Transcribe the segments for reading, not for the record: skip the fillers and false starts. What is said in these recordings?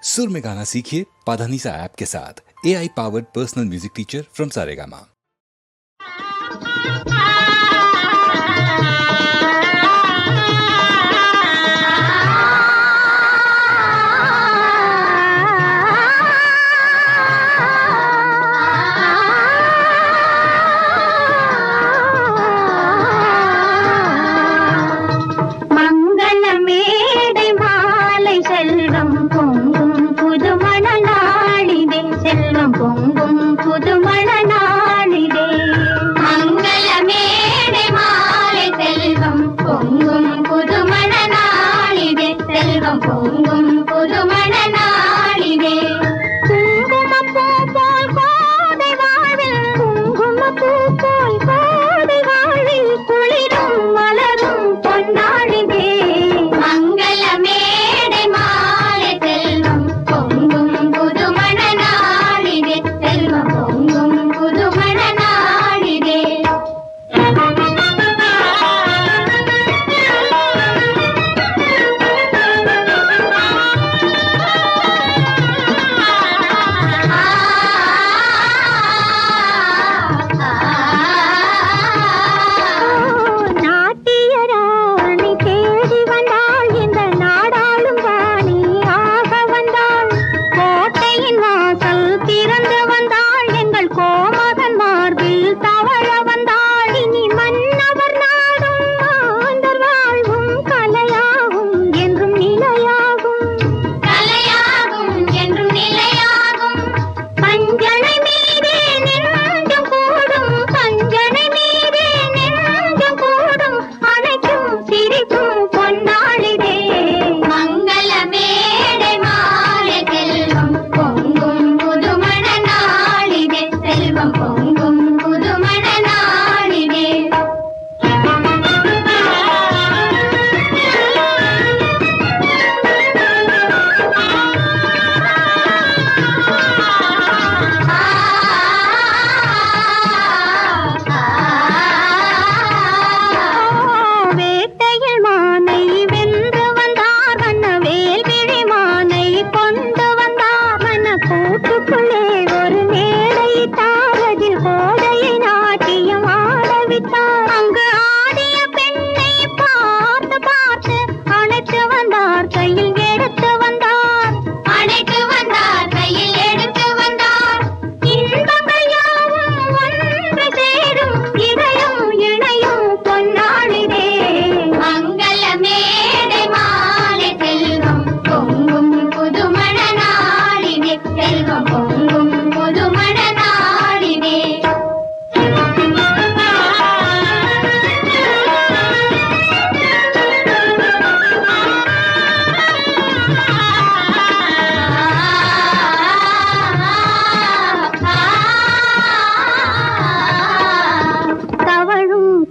सुर में गाना सीखिए पाधानीसा ऐप के साथ। AI powered personal music teacher from Saregama.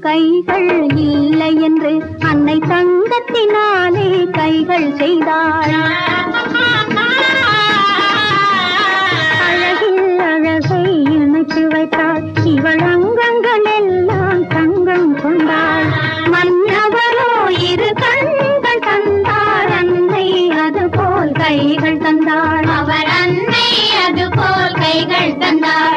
கைகள் இல்லை என்று அன்னை தங்கத்தினாலே கைகள் செய்தாள். அழகில் அழகை இணைத்து வைத்தாள். இவள் அங்கங்கள் எல்லாம் தங்கம் கொண்டாள். மன்னவரோ இரு கண்கள் தந்தார். அன்னை அதுபோல் கைகள் தந்தாள். அவர் அன்னை அதுபோல் கைகள் தந்தாள்.